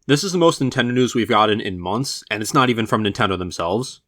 This is the most Nintendo news we've gotten in months, and it's not even from Nintendo themselves.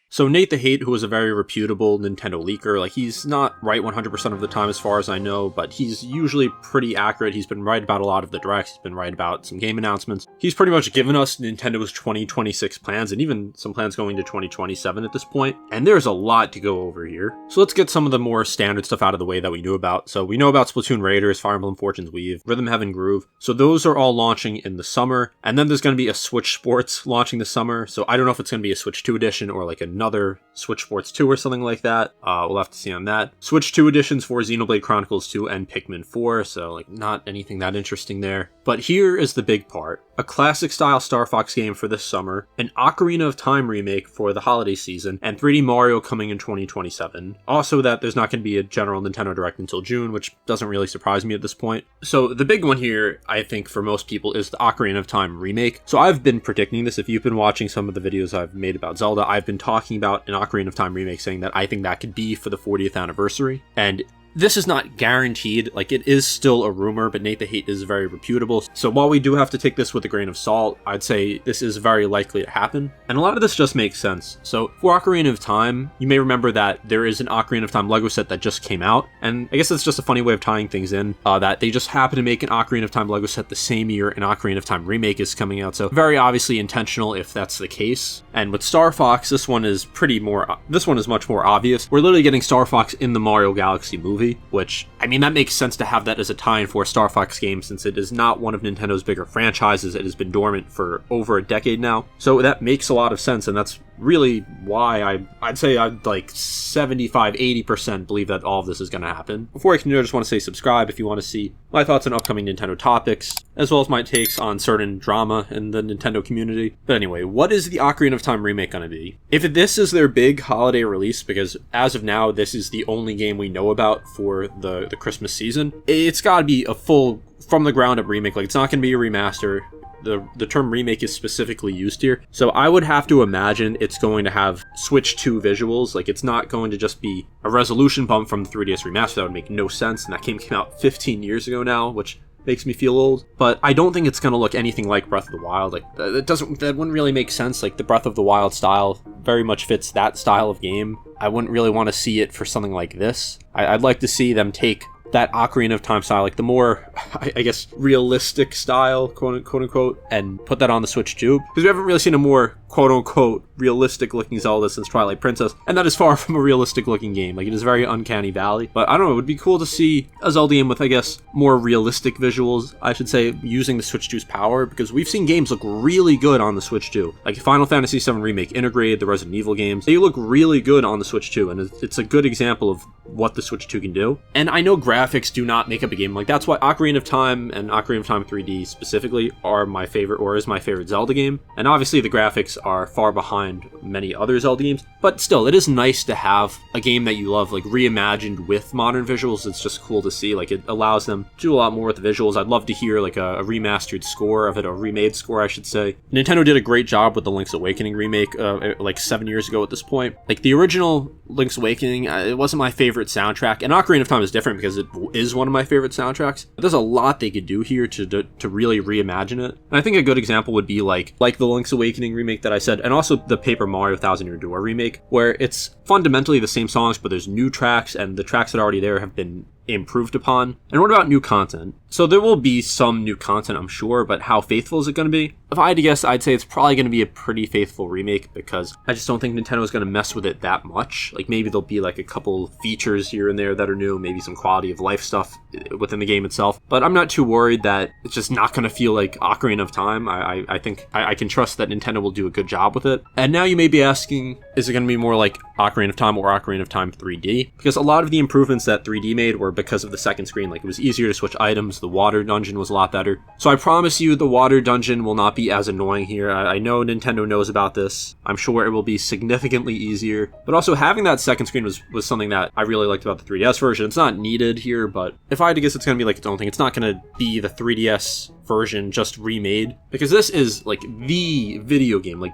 So Nate the Hate, who is a very reputable Nintendo leaker, he's not right 100% of the time as far as I know, but he's usually pretty accurate. He's been right about a lot of the directs, he's been right about some game announcements. He's pretty much given us Nintendo's 2026 plans, and even some plans going to 2027 at this point, and there's a lot to go over here. So let's get some of the more standard stuff out of the way that we knew about. So we know about Splatoon Raiders, Fire Emblem Fortune's Weave, Rhythm Heaven Groove, so those are all launching in the summer, and then there's going to be a Switch Sports launching this summer, so I don't know if it's going to be a Switch 2 edition or another Switch Sports 2 or something like that. We'll have to see on that. Switch 2 editions for Xenoblade Chronicles 2 and Pikmin 4, so not anything that interesting there. But here is the big part. A classic style Starfox game for this summer, an Ocarina of Time remake for the holiday season, and 3D Mario coming in 2027. Also that there's not going to be a general Nintendo Direct until June, which doesn't really surprise me at this point. So the big one here, I think for most people, is the Ocarina of Time remake. So I've been predicting this. If you've been watching some of the videos I've made about Zelda, I've been talking about an Ocarina of Time remake, saying that I think that could be for the 40th anniversary. And this is not guaranteed, it is still a rumor, but Nate the Hate is very reputable. So while we do have to take this with a grain of salt, I'd say this is very likely to happen. And a lot of this just makes sense. So for Ocarina of Time, you may remember that there is an Ocarina of Time Lego set that just came out. And I guess that's just a funny way of tying things in, that they just happen to make an Ocarina of Time Lego set the same year an Ocarina of Time remake is coming out. So very obviously intentional if that's the case. And with Star Fox, this one is much more obvious. We're literally getting Star Fox in the Mario Galaxy movie, which, that makes sense to have that as a tie-in for a Star Fox game, since it is not one of Nintendo's bigger franchises. It has been dormant for over a decade now. So that makes a lot of sense, and that's really why I'd say I'd 75-80% believe that all of this is going to happen. Before I continue, I just want to say subscribe if you want to see my thoughts on upcoming Nintendo topics, as well as my takes on certain drama in the Nintendo community. But anyway, what is the Ocarina of Time remake going to be? If this is their big holiday release, because as of now, this is the only game we know about for the Christmas season, it's got to be a full, from the ground up remake. It's not going to be a remaster. The term remake is specifically used here. So I would have to imagine it's going to have Switch 2 visuals. It's not going to just be a resolution bump from the 3DS remaster. That would make no sense. And that game came out 15 years ago now, which makes me feel old. But I don't think it's going to look anything like Breath of the Wild. That wouldn't really make sense. The Breath of the Wild style very much fits that style of game. I wouldn't really want to see it for something like this. I'd like to see them take that Ocarina of Time style, the more, I guess, realistic style, quote unquote, and put that on the Switch 2. Because we haven't really seen a more, quote unquote, realistic looking Zelda since Twilight Princess, and that is far from a realistic looking game. It is very Uncanny Valley. But I don't know, it would be cool to see a Zelda game with, I guess, more realistic visuals, I should say, using the Switch 2's power, because we've seen games look really good on the Switch 2. Final Fantasy VII Remake Integrated, the Resident Evil games, they look really good on the Switch 2, and it's a good example of what the Switch 2 can do. And I know graphics do not make up a game. That's why Ocarina of Time and Ocarina of Time 3D specifically are my favorite, or is my favorite Zelda game. And obviously the graphics are far behind many other Zelda games, but still, it is nice to have a game that you love reimagined with modern visuals. It's just cool to see. It allows them to do a lot more with the visuals. I'd love to hear a remastered score of it, a remade score, I should say. Nintendo did a great job with the Link's Awakening remake 7 years ago at this point. The original Link's Awakening, it wasn't my favorite soundtrack, and Ocarina of Time is different because it is one of my favorite soundtracks. But there's a lot they could do here to really reimagine it. And I think a good example would be like the Link's Awakening remake that I said, and also the Paper Mario Thousand Year Door remake, where it's fundamentally the same songs, but there's new tracks, and the tracks that are already there have been improved upon. And what about new content? So there will be some new content, I'm sure, but how faithful is it going to be? If I had to guess, I'd say it's probably going to be a pretty faithful remake, because I just don't think Nintendo is going to mess with it that much. Maybe there'll be a couple features here and there that are new, maybe some quality of life stuff within the game itself, but I'm not too worried that it's just not going to feel like Ocarina of Time. I think I can trust that Nintendo will do a good job with it. And now you may be asking, is it going to be more like Ocarina of Time or Ocarina of Time 3D? Because a lot of the improvements that 3D made were because of the second screen. It was easier to switch items, the water dungeon was a lot better. So I promise you the water dungeon will not be as annoying here. I know Nintendo knows about this. I'm sure it will be significantly easier. But also having that second screen was something that I really liked about the 3DS version. It's not needed here, but if I had to guess, it's going to be its own thing. It's not going to be the 3DS version just remade, because this is the video game,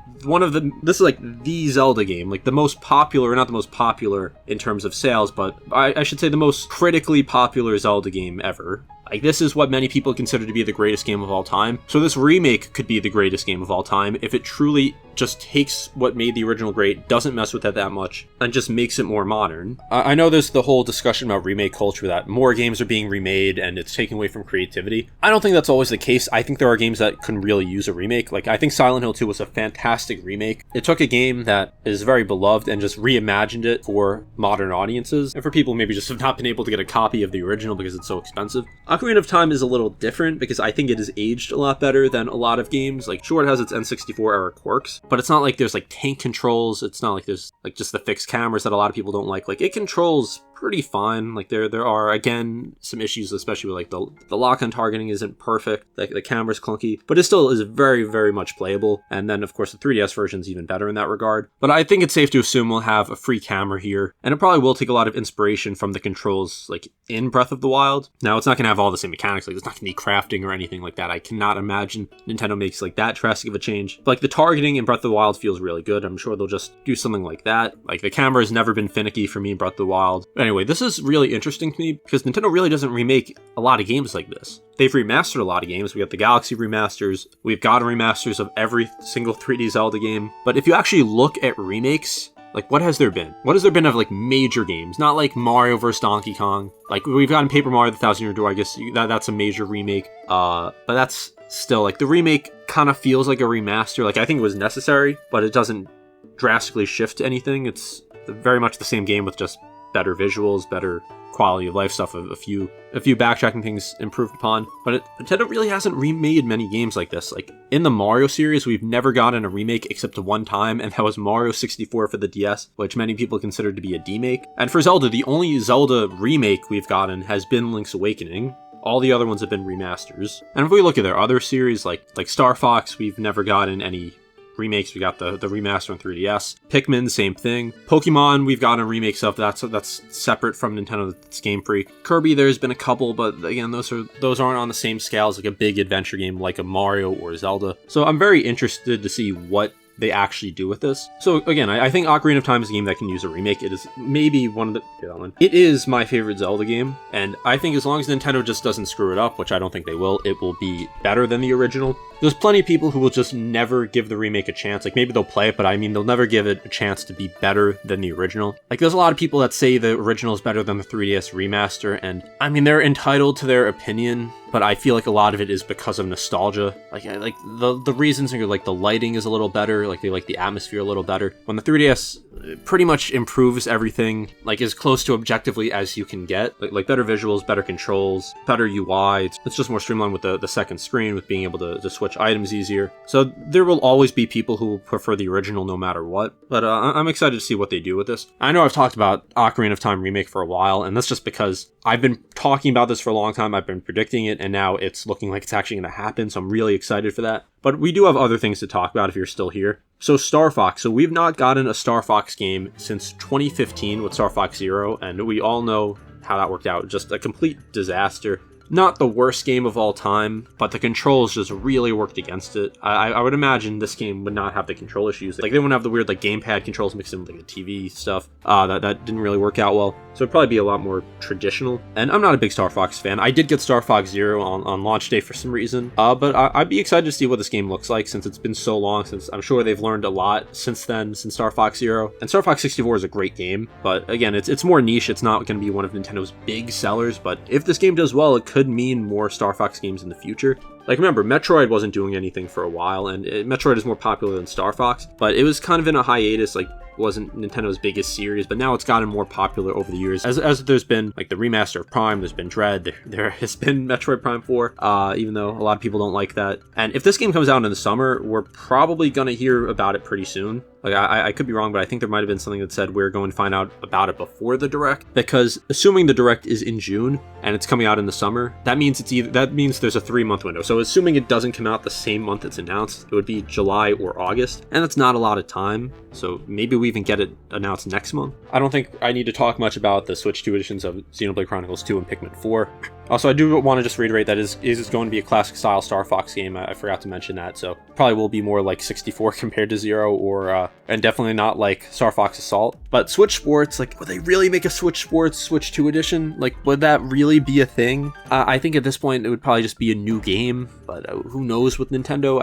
this is the Zelda game, the most popular, or not the most popular in terms of sales, but I should say the most critically popular Zelda game ever. Like, this is what many people consider to be the greatest game of all time. So this remake could be the greatest game of all time if it truly just takes what made the original great, doesn't mess with it that much, and just makes it more modern. I know there's the whole discussion about remake culture that more games are being remade and it's taking away from creativity. I don't think that's always the case. I think there are games that can really use a remake. Like, I think Silent Hill 2 was a fantastic remake. It took a game that is very beloved and just reimagined it for modern audiences, and for people maybe just have not been able to get a copy of the original because it's so expensive. Ocarina of Time is a little different because I think it is aged a lot better than a lot of games. Like, sure, it has its N64 era quirks, but it's not like there's like tank controls. It's not like there's like just the fixed cameras that a lot of people don't like. Like, it controls pretty fine. Like, there are, again, some issues, especially with like the lock-on targeting isn't perfect. Like, the camera's clunky, but it still is very, very much playable. And then, of course, the 3DS version is even better in that regard. But I think it's safe to assume we'll have a free camera here, and it probably will take a lot of inspiration from the controls like in Breath of the Wild. Now, it's not going to have all the same mechanics. Like, there's not going to be crafting or anything like that. I cannot imagine Nintendo makes like that drastic of a change. But like, the targeting in Breath of the Wild feels really good. I'm sure they'll just do something like that. Like, the camera has never been finicky for me in Breath of the Wild. Anyway, this is really interesting to me because Nintendo really doesn't remake a lot of games like this. They've remastered a lot of games. We got the Galaxy remasters. We've gotten remasters of every single 3D Zelda game. But if you actually look at remakes, like, what has there been? What has there been of like major games? Not like Mario vs. Donkey Kong. Like, we've gotten Paper Mario: The Thousand Year Door. I guess that's a major remake. But that's still like, the remake kind of feels like a remaster. Like, I think it was necessary, but it doesn't drastically shift anything. It's very much the same game with just better visuals, better quality of life stuff, a few backtracking things improved upon. But Nintendo really hasn't remade many games like this. Like, in the Mario series, we've never gotten a remake except one time, and that was Mario 64 for the DS, which many people consider to be a demake. And for Zelda, the only Zelda remake we've gotten has been Link's Awakening. All the other ones have been remasters. And if we look at their other series, like Starfox, we've never gotten any remakes. We got the remaster on 3DS. Pikmin, same thing. Pokemon, we've gotten remakes of. That's separate from Nintendo. It's Game Freak. Kirby, there's been a couple, but again, those aren't on the same scale as like a big adventure game like a Mario or Zelda. So I'm very interested to see what they actually do with this. So again, I think Ocarina of Time is a game that can use a remake. It is maybe it is my favorite Zelda game, and I think as long as Nintendo just doesn't screw it up, which I don't think they will, it will be better than the original. There's plenty of people who will just never give the remake a chance. Like, maybe they'll play it, but I mean, they'll never give it a chance to be better than the original. Like, there's a lot of people that say the original is better than the 3DS remaster, and I mean, they're entitled to their opinion, but I feel like a lot of it is because of nostalgia. Like the reasons are like the lighting is a little better, like they like the atmosphere a little better. When the 3DS pretty much improves everything, like as close to objectively as you can get, like better visuals, better controls, better UI. It's just more streamlined with the second screen, with being able to switch items easier. So there will always be people who will prefer the original no matter what. But I'm excited to see what they do with this. I know I've talked about Ocarina of Time remake for a while, and that's just because I've been talking about this for a long time. I've been predicting it, and now it's looking like it's actually going to happen, so I'm really excited for that. But we do have other things to talk about if you're still here. So Starfox. So we've not gotten a Starfox game since 2015 with Star Fox Zero, and we all know how that worked out. Just a complete disaster. Not the worst game of all time, but the controls just really worked against it. I would imagine this game would not have the control issues. Like, they wouldn't have the weird like gamepad controls mixed in with like the TV stuff. That didn't really work out well. So it'd probably be a lot more traditional. And I'm not a big Star Fox fan. I did get Star Fox Zero on launch day for some reason. But I'd be excited to see what this game looks like, since it's been so long, since I'm sure they've learned a lot since then, since Star Fox Zero. And Star Fox 64 is a great game, but again, it's more niche. It's not going to be one of Nintendo's big sellers, but if this game does well, it could mean more Star Fox games in the future. Like, remember, Metroid wasn't doing anything for a while, and Metroid is more popular than Star Fox, but it was kind of in a hiatus. Like, wasn't Nintendo's biggest series, but now it's gotten more popular over the years. As there's been like the remaster of Prime, there's been Dread, there has been Metroid Prime 4, even though a lot of people don't like that. And if this game comes out in the summer, we're probably gonna hear about it pretty soon. Like, I could be wrong, but I think there might have been something that said we're going to find out about it before the Direct, because assuming the Direct is in June and it's coming out in the summer, that means there's a 3-month window. So assuming it doesn't come out the same month it's announced, it would be July or August, and that's not a lot of time. So maybe we even get it announced next month. I don't think I need to talk much about the Switch 2 editions of Xenoblade Chronicles 2 and Pikmin 4. Also, I do want to just reiterate that is going to be a classic style Starfox game. I forgot to mention that, so probably will be more like 64 compared to 0, or and definitely not like Star Fox Assault. But Switch Sports, like, would they really make a Switch Sports Switch 2 edition? Like, would that really be a thing? I think at this point it would probably just be a new game, but who knows with Nintendo?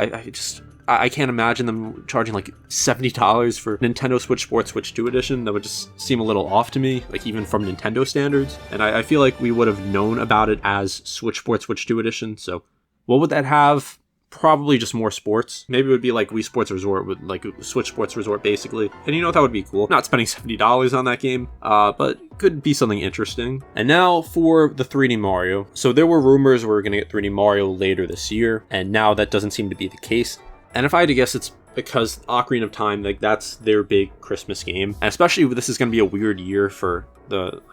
I can't imagine them charging like $70 for Nintendo Switch Sports Switch 2 edition. That would just seem a little off to me, like even from Nintendo standards. And I feel like we would have known about it as Switch Sports Switch 2 edition. So what would that have? Probably just more sports. Maybe it would be like Wii Sports Resort with like Switch Sports Resort basically. And you know what, that would be cool. Not spending $70 on that game, but could be something interesting. And now for the 3D Mario. So there were rumors we were going to get 3D Mario later this year, and now that doesn't seem to be the case. And if I had to guess, it's because Ocarina of Time, like, that's their big Christmas game. And especially this is going to be a weird year for the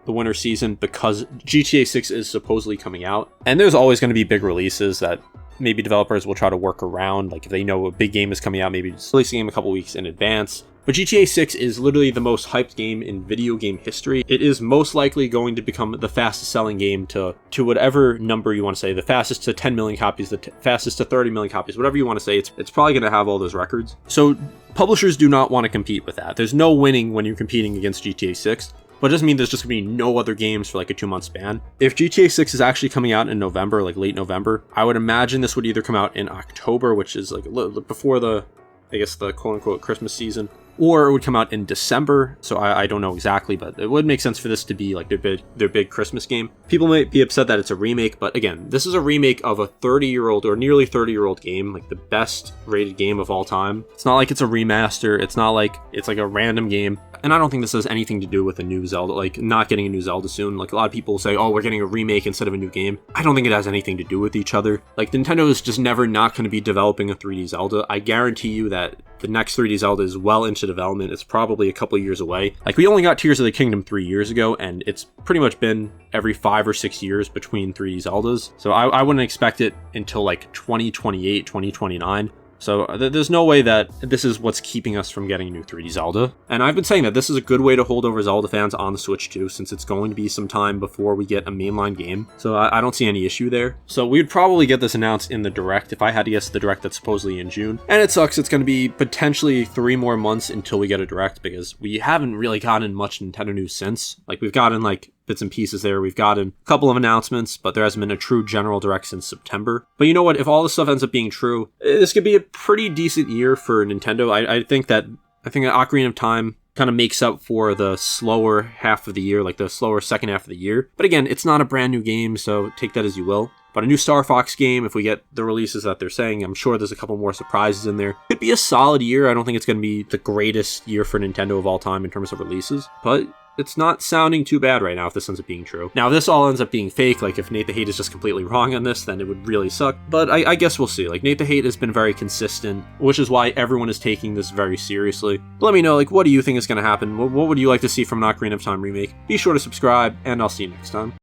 winter season because GTA 6 is supposedly coming out. And there's always going to be big releases that maybe developers will try to work around. Like if they know a big game is coming out, maybe just release a game a couple weeks in advance. But GTA 6 is literally the most hyped game in video game history. It is most likely going to become the fastest selling game to whatever number you want to say, the fastest to 10 million copies, the fastest to 30 million copies, whatever you want to say. It's probably going to have all those records. So publishers do not want to compete with that. There's no winning when you're competing against GTA 6. But it doesn't mean there's just going to be no other games for like a 2-month span. If GTA 6 is actually coming out in November, like late November, I would imagine this would either come out in October, which is like before the quote-unquote Christmas season, or it would come out in December. So I don't know exactly, but it would make sense for this to be like their big Christmas game. People might be upset that it's a remake, but again, this is a remake of a 30-year-old or nearly 30-year-old game, like the best rated game of all time. It's not like it's a remaster. It's not like it's like a random game. And I don't think this has anything to do with a new Zelda, like not getting a new Zelda soon. Like a lot of people say, oh, we're getting a remake instead of a new game. I don't think it has anything to do with each other. Like Nintendo is just never not going to be developing a 3D Zelda. I guarantee you that the next 3D Zelda is well into development. It's probably a couple years away. Like we only got Tears of the Kingdom 3 years ago, and it's pretty much been every 5 or 6 years between 3D Zeldas. So I wouldn't expect it until like 2028, 2029. So there's no way that this is what's keeping us from getting a new 3D Zelda. And I've been saying that this is a good way to hold over Zelda fans on the Switch too, since it's going to be some time before we get a mainline game. So I don't see any issue there. So we'd probably get this announced in the Direct, if I had to guess, the Direct that's supposedly in June. And it sucks, it's going to be potentially 3 more months until we get a Direct, because we haven't really gotten much Nintendo news since. Like we've gotten like bits and pieces there. We've gotten a couple of announcements, but there hasn't been a true general Direct since September. But you know what? If all this stuff ends up being true, this could be a pretty decent year for Nintendo. I think that Ocarina of Time kind of makes up for the slower half of the year, like the slower second half of the year. But again, it's not a brand new game, so take that as you will. But a new Starfox game, if we get the releases that they're saying, I'm sure there's a couple more surprises in there. Could be a solid year. I don't think it's going to be the greatest year for Nintendo of all time in terms of releases, but it's not sounding too bad right now if this ends up being true. Now, if this all ends up being fake, like if Nate the Hate is just completely wrong on this, then it would really suck. But I guess we'll see. Like, Nate the Hate has been very consistent, which is why everyone is taking this very seriously. But let me know, like, what do you think is going to happen? What would you like to see from an Ocarina of Time remake? Be sure to subscribe, and I'll see you next time.